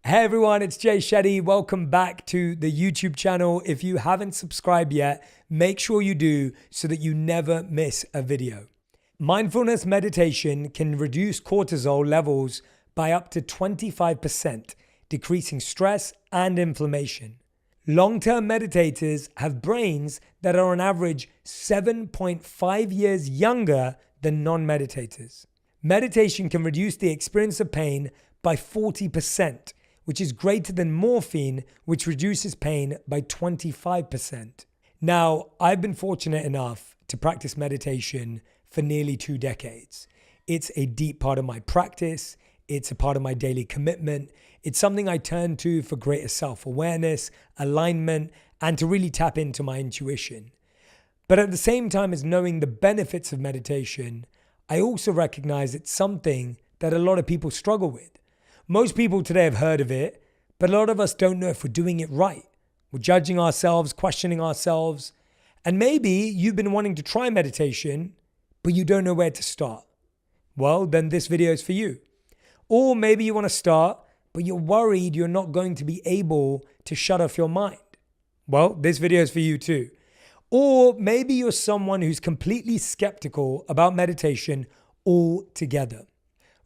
Hey everyone, it's Shetty. Welcome back to the YouTube channel. If you haven't subscribed yet, make sure you do so that you never miss a video. Mindfulness meditation can reduce cortisol levels by up to 25%, decreasing stress and inflammation. Long-term meditators have brains that are on average 7.5 years younger than non-meditators. Meditation can reduce the experience of pain by 40%, which is greater than morphine, which reduces pain by 25%. Now, I've been fortunate enough to practice meditation for nearly 2 decades. It's a deep part of my practice. It's a part of my daily commitment. It's something I turn to for greater self-awareness, alignment, and to really tap into my intuition. But at the same time as knowing the benefits of meditation, I also recognize it's something that a lot of people struggle with. Most people today have heard of it, but a lot of us don't know if we're doing it right. We're judging ourselves, questioning ourselves, and maybe you've been wanting to try meditation, but you don't know where to start. Well, then this video is for you. Or maybe you want to start, but you're worried you're not going to be able to shut off your mind. Well, this video is for you too. Or maybe you're someone who's completely skeptical about meditation altogether.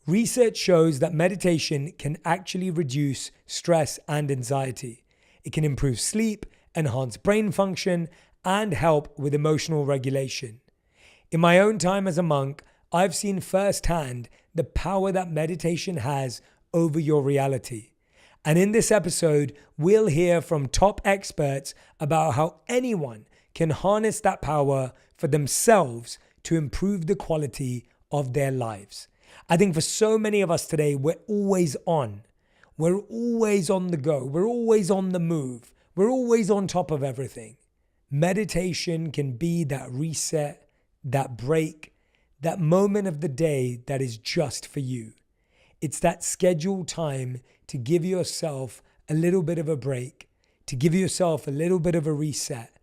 Research shows that meditation can actually reduce stress and anxiety. It can improve sleep, enhance brain function, and help with emotional regulation. In my own time as a monk, I've seen firsthand the power that meditation has over your reality. And in this episode, we'll hear from top experts about how anyone can harness that power for themselves to improve the quality of their lives. I think for so many of us today, we're always on. We're always on the go. We're always on the move. We're always on top of everything. Meditation can be that reset, that break, that moment of the day that is just for you. It's that scheduled time to give yourself a little bit of a break, to give yourself a little bit of a reset,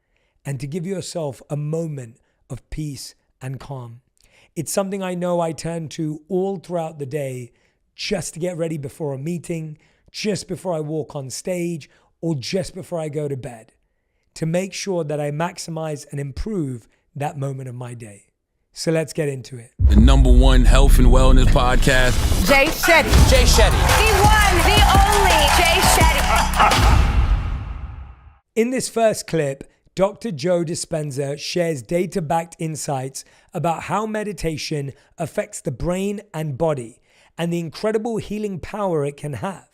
and to give yourself a moment of peace and calm. It's something I know I turn to all throughout the day just to get ready before a meeting, just before I walk on stage, or just before I go to bed, to make sure that I maximize and improve that moment of my day. So let's get into it. The #1 health and wellness podcast. Shetty. Shetty. The one, the only Shetty. In this first clip, Dr. Joe Dispenza shares data-backed insights about how meditation affects the brain and body and the incredible healing power it can have.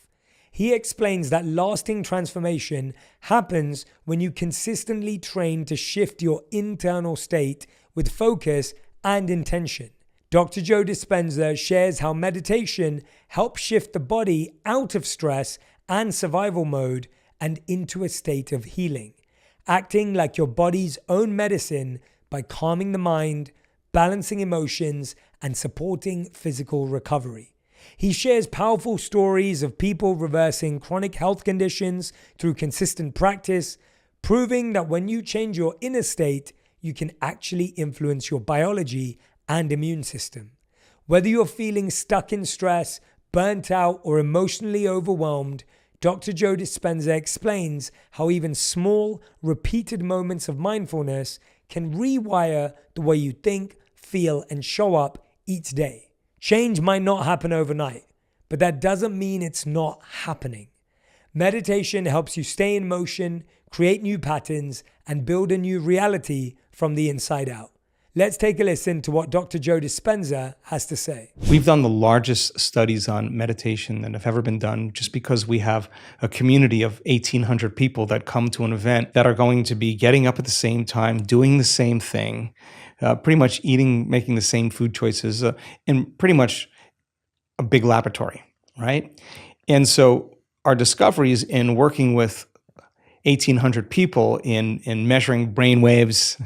He explains that lasting transformation happens when you consistently train to shift your internal state with focus and intention. Dr. Joe Dispenza shares how meditation helps shift the body out of stress and survival mode and into a state of healing, acting like your body's own medicine by calming the mind, balancing emotions, and supporting physical recovery. He shares powerful stories of people reversing chronic health conditions through consistent practice, proving that when you change your inner state, you can actually influence your biology and immune system. Whether you're feeling stuck in stress, burnt out, or emotionally overwhelmed, Dr. Joe Dispenza explains how even small, repeated moments of mindfulness can rewire the way you think, feel, and show up each day. Change might not happen overnight, but that doesn't mean it's not happening. Meditation helps you stay in motion, create new patterns, and build a new reality from the inside out. Let's take a listen to what Dr. Joe Dispenza has to say. We've done the largest studies on meditation that have ever been done just because we have a community of 1,800 people that come to an event that are going to be getting up at the same time, doing the same thing, pretty much eating, making the same food choices, in pretty much a big laboratory, right? And so our discoveries in working with 1,800 people in measuring brain waves,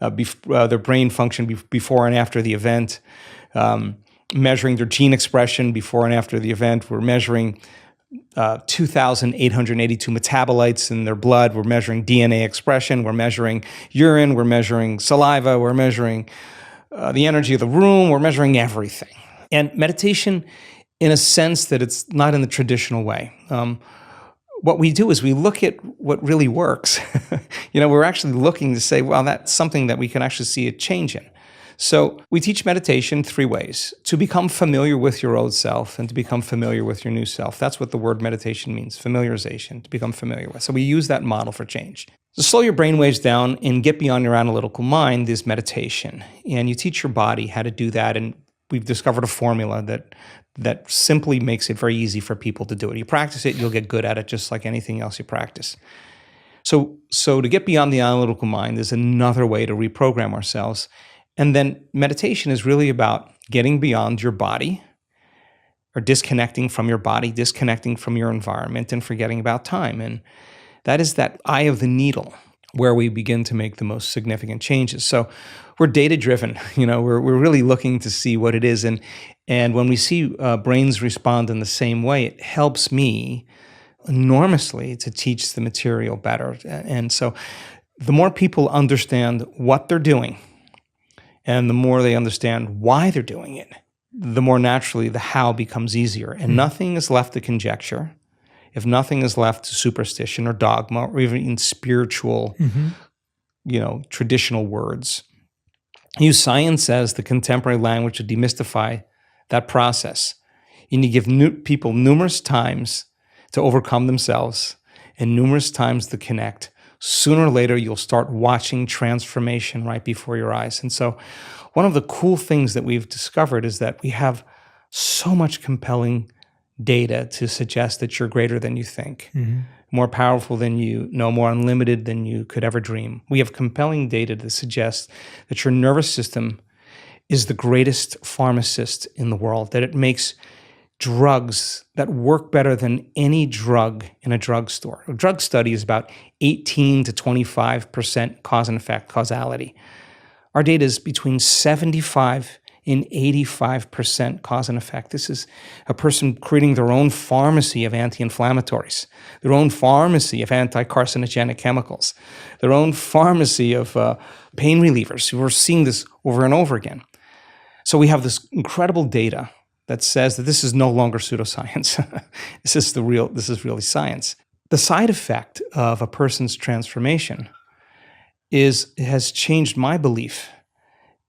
their brain function before and after the event, measuring their gene expression before and after the event. We're measuring 2,882 metabolites in their blood. We're measuring DNA expression. We're measuring urine. We're measuring saliva. We're measuring the energy of the room. We're measuring everything. And meditation in a sense that it's not in the traditional way. What we do is we look at what really works. We're actually looking to say, well, that's something that we can actually see a change in. So we teach meditation 3 ways: to become familiar with your old self and to become familiar with your new self. That's what the word meditation means, familiarization, to become familiar with. So we use that model for change. To slow your brain waves down and get beyond your analytical mind is meditation. And you teach your body how to do that. And we've discovered a formula that simply makes it very easy for people to do it. You practice it, you'll get good at it just like anything else you practice. So to get beyond the analytical mind is another way to reprogram ourselves. And then meditation is really about getting beyond your body, or disconnecting from your body, disconnecting from your environment, and forgetting about time. And that is that eye of the needle where we begin to make the most significant changes. So we're data-driven. We're really looking to see what it is. And when we see brains respond in the same way, it helps me enormously to teach the material better. And so the more people understand what they're doing, and the more they understand why they're doing it, the more naturally the how becomes easier. And nothing is left to conjecture. If nothing is left to superstition or dogma or even spiritual, traditional words, use science as the contemporary language to demystify that process. You need to give people numerous times to overcome themselves and numerous times to connect. Sooner or later, you'll start watching transformation right before your eyes. And so one of the cool things that we've discovered is that we have so much compelling data to suggest that you're greater than you think, more powerful than you know, more unlimited than you could ever dream. We have compelling data to suggest that your nervous system is the greatest pharmacist in the world, that it makes drugs that work better than any drug in a drugstore. A drug study is about 18 to 25% cause and effect, causality. Our data is between 75 and 85% cause and effect. This is a person creating their own pharmacy of anti-inflammatories, their own pharmacy of anti-carcinogenic chemicals, their own pharmacy of pain relievers. We're seeing this over and over again. So we have this incredible data that says that this is no longer pseudoscience. This is really science. The side effect of a person's transformation has changed my belief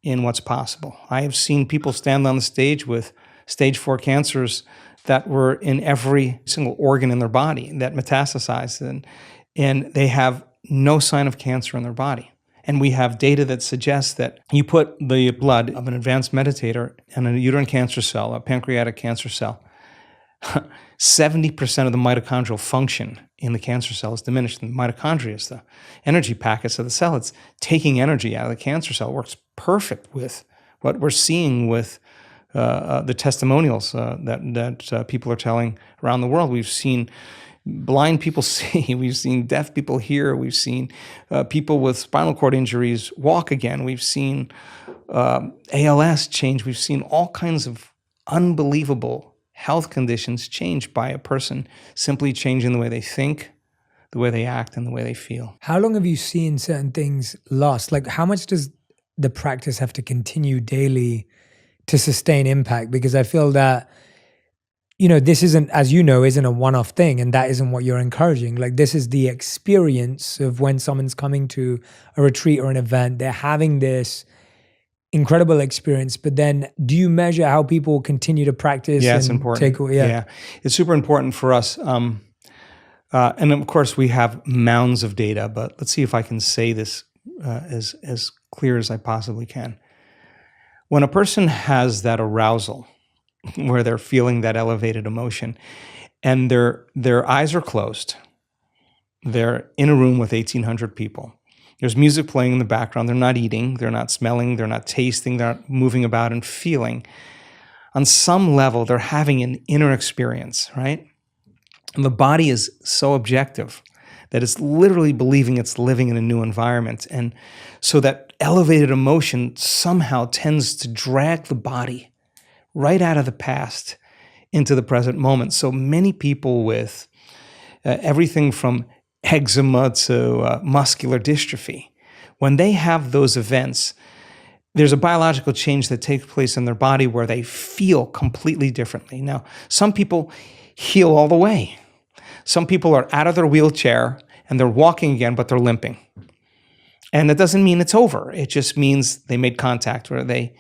in what's possible. I have seen people stand on the stage with stage 4 cancers that were in every single organ in their body that metastasized, and they have no sign of cancer in their body. And we have data that suggests that you put the blood of an advanced meditator and a uterine cancer cell, a pancreatic cancer cell, 70% of the mitochondrial function in the cancer cell is diminished. And the mitochondria is the energy packets of the cell. It's taking energy out of the cancer cell. It works perfect with what we're seeing with the testimonials that people are telling around the world. We've seen blind people see, we've seen deaf people hear, we've seen people with spinal cord injuries walk again, we've seen ALS change, we've seen all kinds of unbelievable health conditions changed by a person simply changing the way they think, the way they act, and the way they feel. How long have you seen certain things last? Like, how much does the practice have to continue daily to sustain impact? Because I feel that, this isn't, as isn't a one-off thing, and that isn't what you're encouraging. Like, this is the experience of when someone's coming to a retreat or an event, they're having this incredible experience, but then do you measure how people continue to practice? Yeah, it's important. Yeah, it's super important for us. And of course, we have mounds of data, but let's see if I can say this as clear as I possibly can. When a person has that arousal, where they're feeling that elevated emotion, and their eyes are closed, they're in a room with 1,800 people. There's music playing in the background. They're not eating, they're not smelling, they're not tasting, they're not moving about and feeling. On some level, they're having an inner experience, right? And the body is so objective that it's literally believing it's living in a new environment. And so that elevated emotion somehow tends to drag the body right out of the past into the present moment. So many people with everything from eczema to muscular dystrophy, when they have those events, there's a biological change that takes place in their body where they feel completely differently. Now, some people heal all the way. Some people are out of their wheelchair and they're walking again, but they're limping. And that doesn't mean it's over. It just means they made contact or they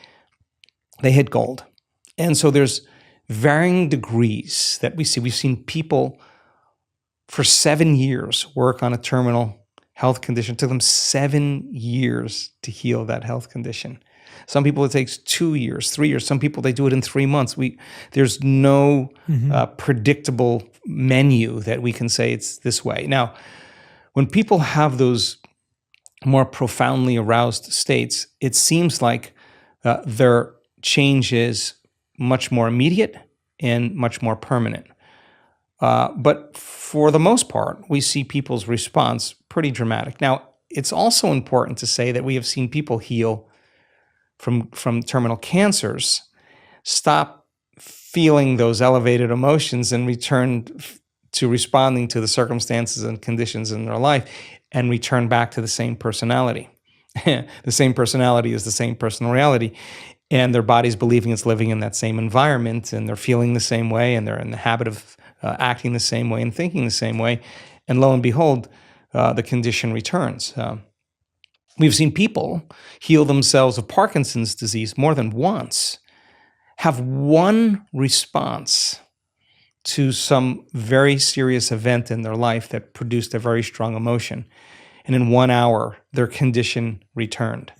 hit gold. And so there's varying degrees that we see. We've seen people for 7 years work on a terminal health condition. It took them 7 years to heal that health condition. Some people it takes 2 years, 3 years. Some people, they do it in 3 months. There's no predictable menu that we can say it's this way. Now, when people have those more profoundly aroused states, it seems like their change is much more immediate and much more permanent. But for the most part, we see people's response pretty dramatic. Now, it's also important to say that we have seen people heal from terminal cancers, stop feeling those elevated emotions and return to responding to the circumstances and conditions in their life and return back to the same personality. The same personality is the same personal reality. And their body's believing it's living in that same environment, and they're feeling the same way, and they're in the habit of acting the same way and thinking the same way. And lo and behold, the condition returns. We've seen people heal themselves of Parkinson's disease more than once, have one response to some very serious event in their life that produced a very strong emotion. And in 1 hour, their condition returned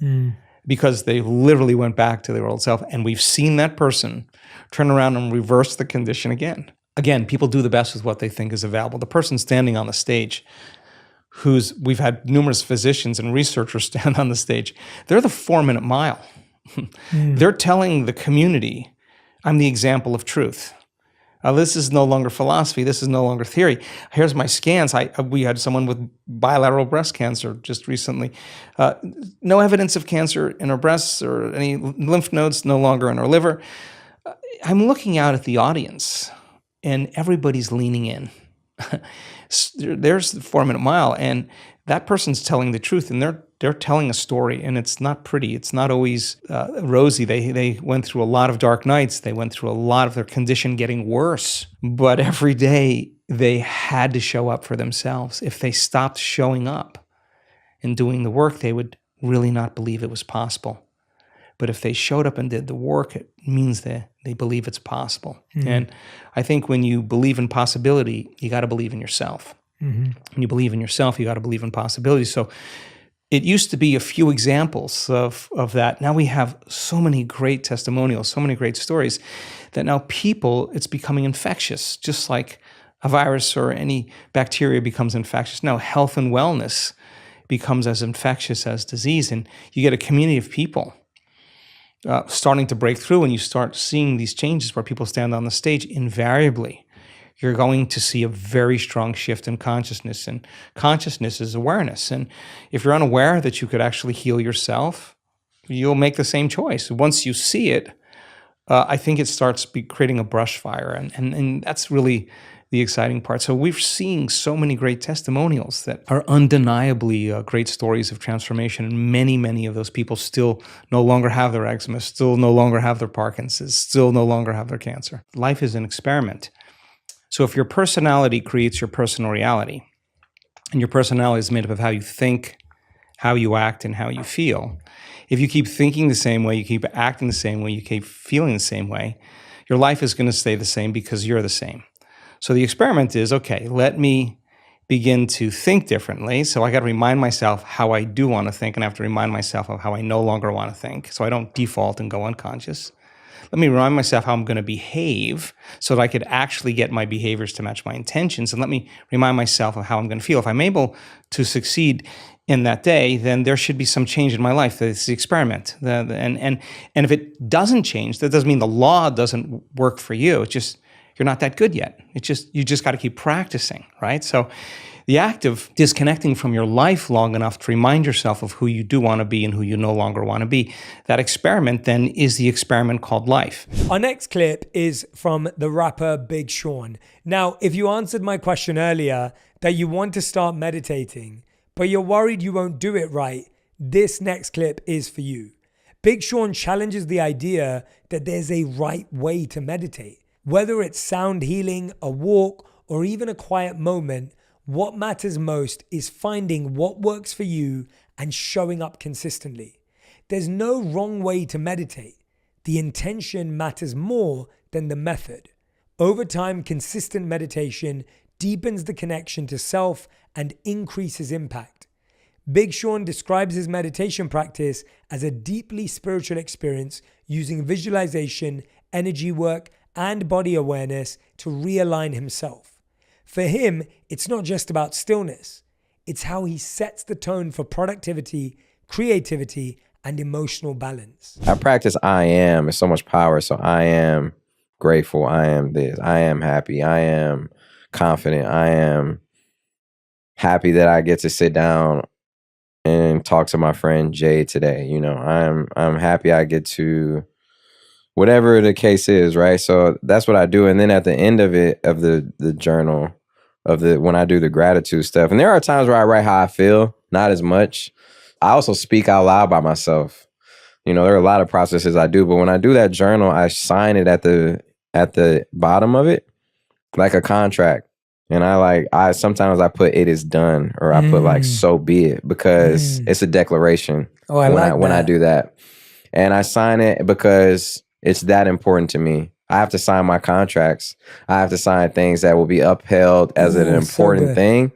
because they literally went back to their old self. And we've seen that person turn around and reverse the condition again. Again, people do the best with what they think is available. The person standing on the stage, we've had numerous physicians and researchers stand on the stage, they're the 4-minute mile. They're telling the community, I'm the example of truth. This is no longer philosophy. This is no longer theory. Here's my scans. We had someone with bilateral breast cancer just recently. No evidence of cancer in her breasts or any lymph nodes, no longer in her liver. I'm looking out at the audience, and everybody's leaning in. There's the 4-minute mile, and that person's telling the truth, and they're telling a story, and it's not pretty. It's not always rosy. They went through a lot of dark nights. They went through a lot of their condition getting worse. But every day they had to show up for themselves. If they stopped showing up and doing the work, they would really not believe it was possible. But if they showed up and did the work, it means that they believe it's possible. And I think when you believe in possibility, you got to believe in yourself. When you believe in yourself, you got to believe in possibility. So it used to be a few examples of that. Now we have so many great testimonials, so many great stories that now people, it's becoming infectious, just like a virus or any bacteria becomes infectious. Now health and wellness becomes as infectious as disease. And you get a community of people starting to break through, and you start seeing these changes where people stand on the stage. Invariably, you're going to see a very strong shift in consciousness, and consciousness is awareness. And if you're unaware that you could actually heal yourself, you'll make the same choice. Once you see it, I think it starts creating a brush fire, and that's really the exciting part. So we're seeing so many great testimonials that are undeniably great stories of transformation. And many, many of those people still no longer have their eczema, still no longer have their Parkinson's, still no longer have their cancer. Life is an experiment. So if your personality creates your personal reality, and your personality is made up of how you think, how you act, and how you feel, if you keep thinking the same way, you keep acting the same way, you keep feeling the same way, your life is going to stay the same because you're the same. So the experiment is, okay, let me begin to think differently. So I got to remind myself how I do want to think, and I have to remind myself of how I no longer want to think, so I don't default and go unconscious. Let me remind myself how I'm going to behave so that I could actually get my behaviors to match my intentions. And let me remind myself of how I'm going to feel. If I'm able to succeed in that day, then there should be some change in my life. It's the experiment. And if it doesn't change, that doesn't mean the law doesn't work for you. It's just you're not that good yet. You just got to keep practicing, right? So the act of disconnecting from your life long enough to remind yourself of who you do want to be and who you no longer want to be, that experiment then is the experiment called life. Our next clip is from the rapper Big Sean. Now, if you answered my question earlier that you want to start meditating, but you're worried you won't do it right, this next clip is for you. Big Sean challenges the idea that there's a right way to meditate. Whether it's sound healing, a walk, or even a quiet moment, what matters most is finding what works for you and showing up consistently. There's no wrong way to meditate. The intention matters more than the method. Over time, consistent meditation deepens the connection to self and increases impact. Big Sean describes his meditation practice as a deeply spiritual experience using visualization, energy work, and body awareness to realign himself. For him, it's not just about stillness. It's how he sets the tone for productivity, creativity, and emotional balance. I practice I am. It's so much power. So I am grateful. I am this. I am happy. I am confident. I am happy that I get to sit down and talk to my friend Jay today. You know, I'm happy I get to, whatever the case is, right? So that's what I do. And then at the end of it, of the journal, when I do the gratitude stuff, and there are times where I write how I feel, not as much. I also speak out loud by myself. You know, there are a lot of processes I do, but when I do that journal, I sign it at the bottom of it, like a contract. And I sometimes I put "it is done" or I put like "so be it," because it's a declaration. Oh, when I do that. And I sign it because it's that important to me. I have to sign my contracts. I have to sign things that will be upheld as an important thing.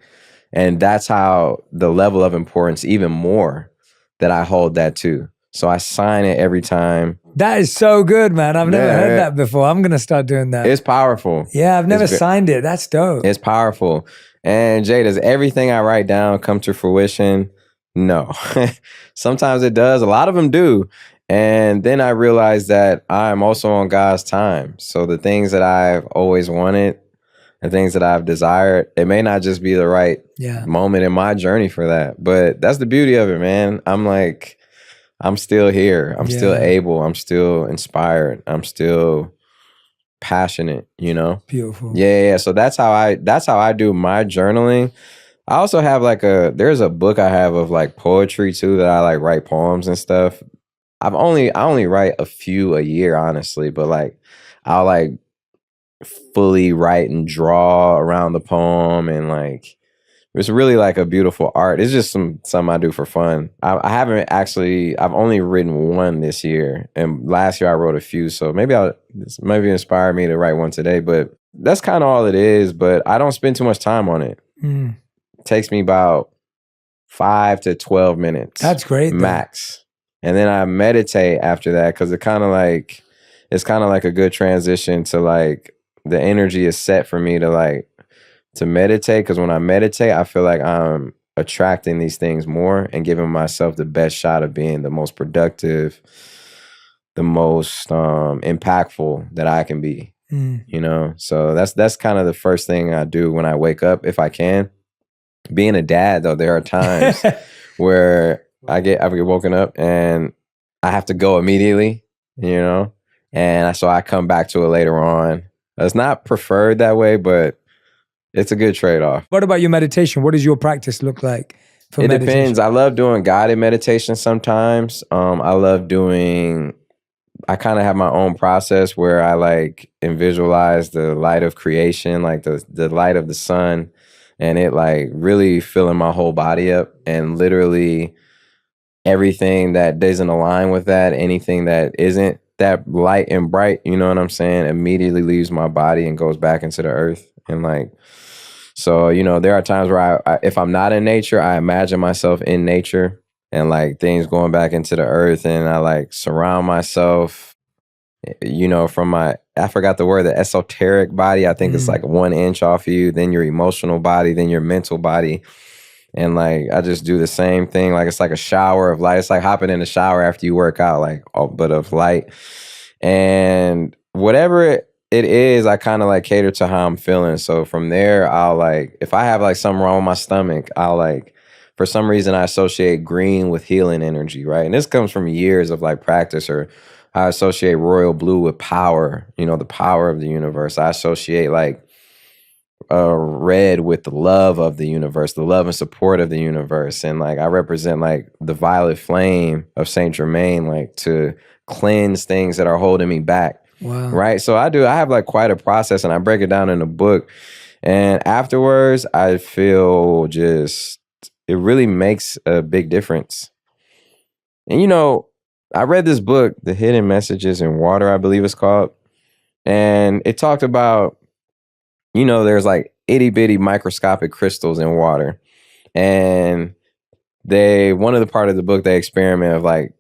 And that's how the level of importance, even more, that I hold that to. So I sign it every time. That is so good, man. I've never heard that before. I'm going to start doing that. It's powerful. Yeah, I've never signed it. That's dope. It's powerful. And Jay, does everything I write down come to fruition? No. Sometimes it does. A lot of them do. And then I realized that I'm also on God's time. So the things that I've always wanted, the things that I've desired, it may not just be the right moment in my journey for that. But that's the beauty of it, man. I'm still here. I'm still able. I'm still inspired. I'm still passionate, you know? Beautiful. Yeah. So that's how I do my journaling. I also have there's a book I have of like poetry too, that I like write poems and stuff. I only write a few a year, honestly, but like I'll like fully write and draw around the poem, and like it's really like a beautiful art. It's just something I do for fun. I've only written one this year, and last year I wrote a few, so maybe inspire me to write one today, but that's kind of all it is. But I don't spend too much time on it. It takes me about 5 to 12 minutes. That's great, max. And then I meditate after that, because it's kind of like a good transition to like the energy is set for me to meditate. Because when I meditate, I feel like I'm attracting these things more and giving myself the best shot of being the most productive, the most impactful that I can be. You know, so that's kind of the first thing I do when I wake up, if I can. Being a dad, though, there are times where I get woken up and I have to go immediately, you know, and so I come back to it later on. It's not preferred that way, but it's a good trade-off. What about your meditation? What does your practice look like for meditation? It depends. I love doing guided meditation sometimes. I kind of have my own process where I like and visualize the light of creation, like the light of the sun, and it like really filling my whole body up, and literally everything that doesn't align with that, anything that isn't that light and bright, you know what I'm saying, immediately leaves my body and goes back into the earth. And like, so, you know, there are times where I if I'm not in nature, I imagine myself in nature and like things going back into the earth, and I like surround myself, you know, from I forgot the word, the esoteric body. I think it's like 1 inch off of you, then your emotional body, then your mental body. And like, I just do the same thing. Like, it's like a shower of light. It's like hopping in the shower after you work out, like, but of light. And whatever it is, I kind of like cater to how I'm feeling. So from there, I'll like, if I have like something wrong with my stomach, I'll like, for some reason, I associate green with healing energy, right? And this comes from years of like practice. Or I associate royal blue with power, you know, the power of the universe. I associate like red with the love of the universe, the love and support of the universe. And like I represent like the violet flame of Saint Germain, like to cleanse things that are holding me back. Wow. Right. So I have like quite a process, and I break it down in a book. And afterwards, I feel just, it really makes a big difference. And, you know, I read this book, The Hidden Messages in Water, I believe it's called. And it talked about, you know, there's like itty bitty microscopic crystals in water. And one of the part of the book, they experiment of like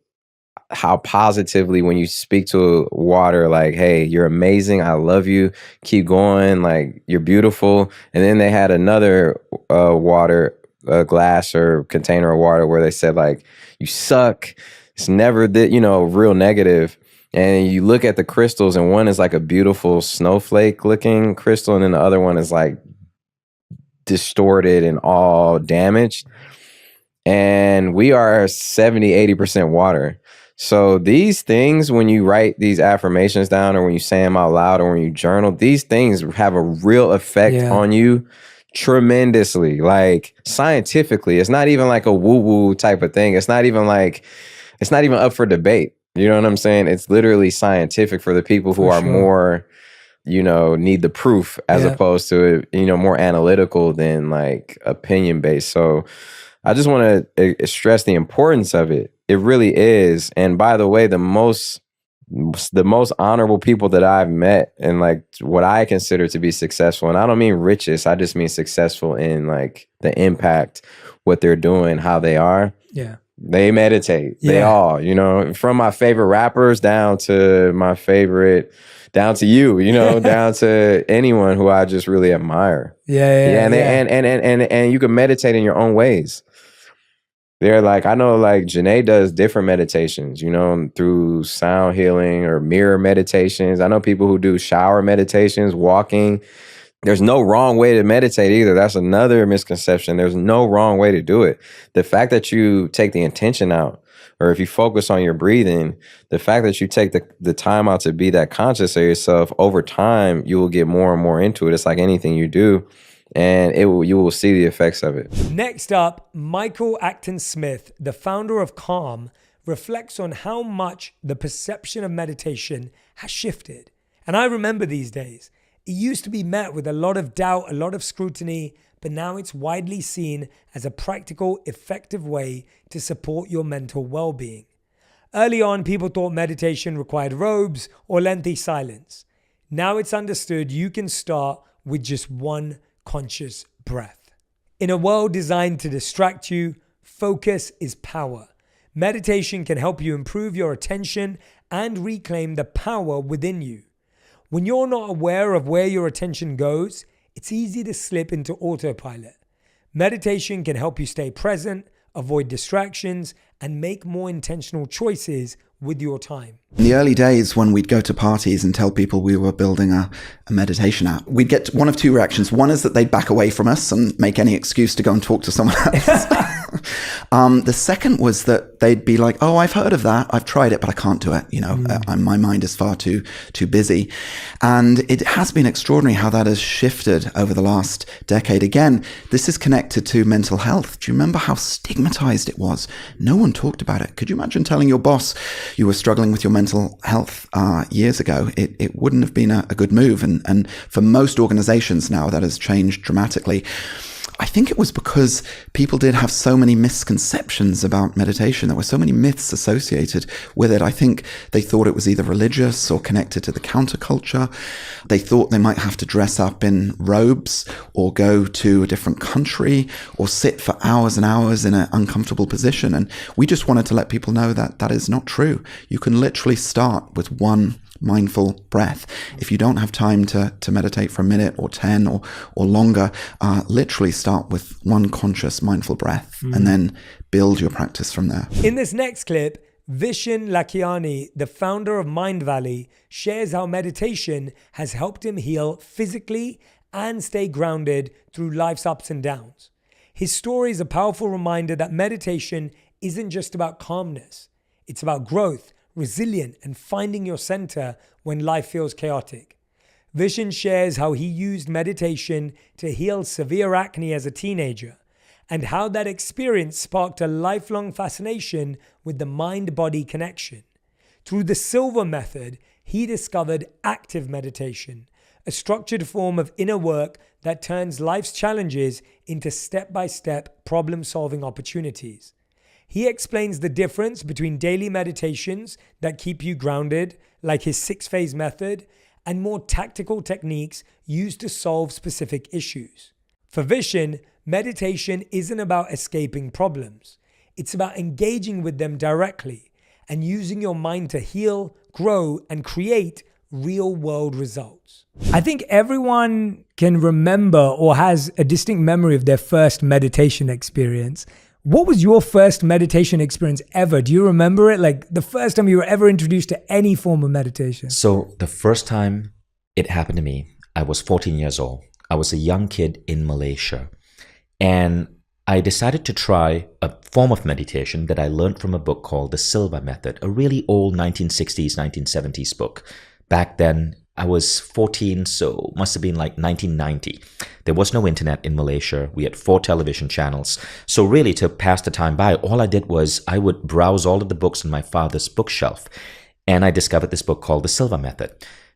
how positively when you speak to water, like, hey, you're amazing, I love you, keep going, like you're beautiful. And then they had another water glass or container of water where they said like, you suck, it's never that, you know, real negative. And you look at the crystals, and one is like a beautiful snowflake looking crystal, and then the other one is like distorted and all damaged. And we are 70-80% water. So these things, when you write these affirmations down, or when you say them out loud, or when you journal, these things have a real effect on you tremendously. Like scientifically, it's not even like a woo-woo type of thing. It's not even up for debate. You know what I'm saying? It's literally scientific for the people who are more, you know, need the proof, as opposed to, you know, more analytical than like opinion based. So I just want to stress the importance of it. It really is. And by the way, the most honorable people that I've met, and like what I consider to be successful, and I don't mean richest, I just mean successful in like the impact, what they're doing, how they are. Yeah. They meditate. Yeah. They all, you know, from my favorite rappers down to you, you know, down to anyone who I just really admire. And you can meditate in your own ways. They're like, I know like Janae does different meditations, you know, through sound healing or mirror meditations. I know people who do shower meditations, walking. There's no wrong way to meditate either. That's another misconception. There's no wrong way to do it. The fact that you take the intention out, or if you focus on your breathing, the fact that you take the time out to be that conscious of yourself, over time, you will get more and more into it. It's like anything you do, and you will see the effects of it. Next up, Acton Smith, the founder of Calm, reflects on how much the perception of meditation has shifted. And I remember these days. It used to be met with a lot of doubt, a lot of scrutiny, but now it's widely seen as a practical, effective way to support your mental well-being. Early on, people thought meditation required robes or lengthy silence. Now it's understood you can start with just one conscious breath. In a world designed to distract you, focus is power. Meditation can help you improve your attention and reclaim the power within you. When you're not aware of where your attention goes, it's easy to slip into autopilot. Meditation can help you stay present, avoid distractions, and make more intentional choices with your time. In the early days, when we'd go to parties and tell people we were building a meditation app, we'd get one of two reactions. One is that they'd back away from us and make any excuse to go and talk to someone else. The second was that they'd be like, oh, I've heard of that. I've tried it, but I can't do it. You know, my mind is far too busy. And it has been extraordinary how that has shifted over the last decade. Again, this is connected to mental health. Do you remember how stigmatized it was? No one talked about it. Could you imagine telling your boss you were struggling with your mental health years ago? It wouldn't have been a good move. And for most organizations now, that has changed dramatically. I think it was because people did have so many misconceptions about meditation. There were so many myths associated with it. I think they thought it was either religious or connected to the counterculture. They thought they might have to dress up in robes or go to a different country or sit for hours and hours in an uncomfortable position. And we just wanted to let people know that that is not true. You can literally start with one mindful breath. If you don't have time to meditate for a minute or 10 or longer, literally start with one conscious mindful breath and then build your practice from there. In this next clip, Vishen Lakhiani, the founder of Mind Valley, shares how meditation has helped him heal physically and stay grounded through life's ups and downs. His story is a powerful reminder that meditation isn't just about calmness. It's about growth, resilient, and finding your center when life feels chaotic. Vishen shares how he used meditation to heal severe acne as a teenager, and how that experience sparked a lifelong fascination with the mind-body connection. Through the Silva method, he discovered active meditation, a structured form of inner work that turns life's challenges into step-by-step problem-solving opportunities. He explains the difference between daily meditations that keep you grounded, like his 6-phase method, and more tactical techniques used to solve specific issues. For Vishen, meditation isn't about escaping problems. It's about engaging with them directly and using your mind to heal, grow, and create real-world results. I think everyone can remember or has a distinct memory of their first meditation experience. What was your first meditation experience ever? Do you remember it? Like the first time you were ever introduced to any form of meditation? So the first time it happened to me, I was 14 years old. I was a young kid in Malaysia. And I decided to try a form of meditation that I learned from a book called The Silva Method, a really old 1960s, 1970s book. Back then, I was 14, so must have been like 1990. There was no internet in Malaysia. We had 4 television channels. So really, to pass the time by, all I did was I would browse all of the books on my father's bookshelf. And I discovered this book called The Silva Method.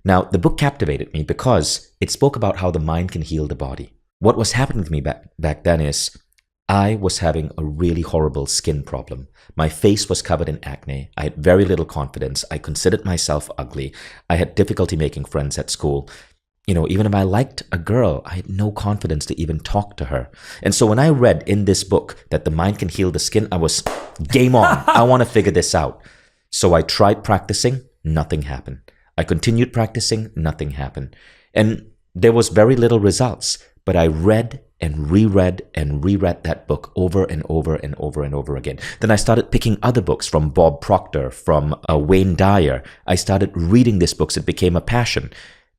Now, the book captivated me because it spoke about how the mind can heal the body. What was happening to me back then is I was having a really horrible skin problem. My face was covered in acne. I had very little confidence. I considered myself ugly. I had difficulty making friends at school. You know, even if I liked a girl, I had no confidence to even talk to her. And so when I read in this book that the mind can heal the skin, I was game on. I want to figure this out. So I tried practicing. Nothing happened. I continued practicing. Nothing happened. And there was very little results. But I read and reread that book over and over and over and over again. Then I started picking other books from Bob Proctor, from Wayne Dyer. I started reading these books. It became a passion.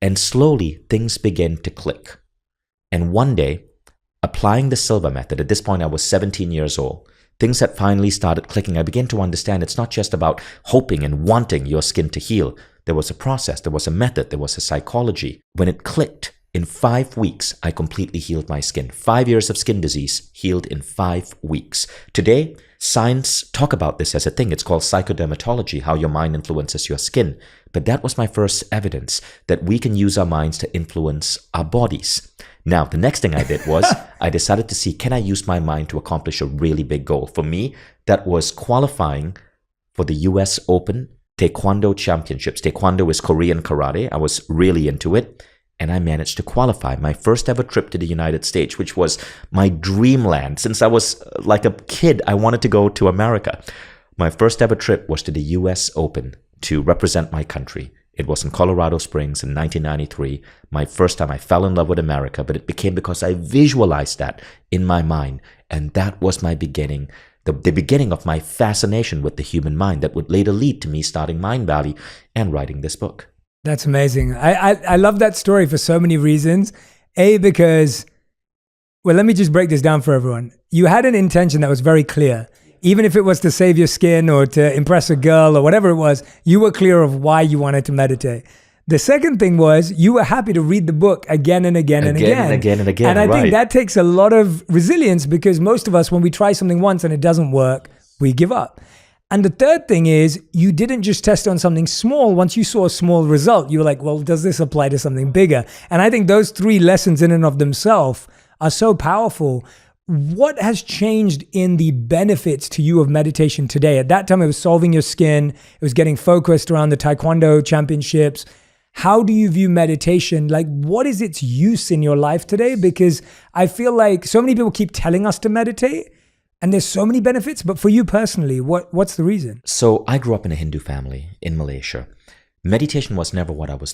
And slowly, things began to click. And one day, applying the Silva method, at this point I was 17 years old, things had finally started clicking. I began to understand it's not just about hoping and wanting your skin to heal. There was a process, there was a method, there was a psychology. When it clicked, in 5 weeks, I completely healed my skin. 5 years of skin disease healed in 5 weeks. Today, science talk about this as a thing. It's called psychodermatology, how your mind influences your skin. But that was my first evidence that we can use our minds to influence our bodies. Now, the next thing I did was I decided to see, can I use my mind to accomplish a really big goal? For me, that was qualifying for the US Open Taekwondo Championships. Taekwondo is Korean karate. I was really into it. And I managed to qualify. My first ever trip to the United States, which was my dreamland. Since I was like a kid, I wanted to go to America. My first ever trip was to the US Open to represent my country. It was in Colorado Springs in 1993. My first time I fell in love with America, but it became because I visualized that in my mind. And that was my beginning, the beginning of my fascination with the human mind that would later lead to me starting Mind Valley and writing this book. That's amazing. I love that story for so many reasons. A, because, well, let me just break this down for everyone. You had an intention that was very clear. Even if it was to save your skin or to impress a girl or whatever it was, you were clear of why you wanted to meditate. The second thing was you were happy to read the book again and again and again. And I think that takes a lot of resilience, because most of us, when we try something once and it doesn't work, we give up. And the third thing is you didn't just test on something small. Once you saw a small result, you were like, well, does this apply to something bigger? And I think those 3 lessons in and of themselves are so powerful. What has changed in the benefits to you of meditation today? At that time, it was solving your skin. It was getting focused around the Taekwondo championships. How do you view meditation? Like, what is its use in your life today? Because I feel like so many people keep telling us to meditate, and there's so many benefits, but for you personally, what's the reason? So I grew up in a Hindu family in Malaysia. Meditation was never what I was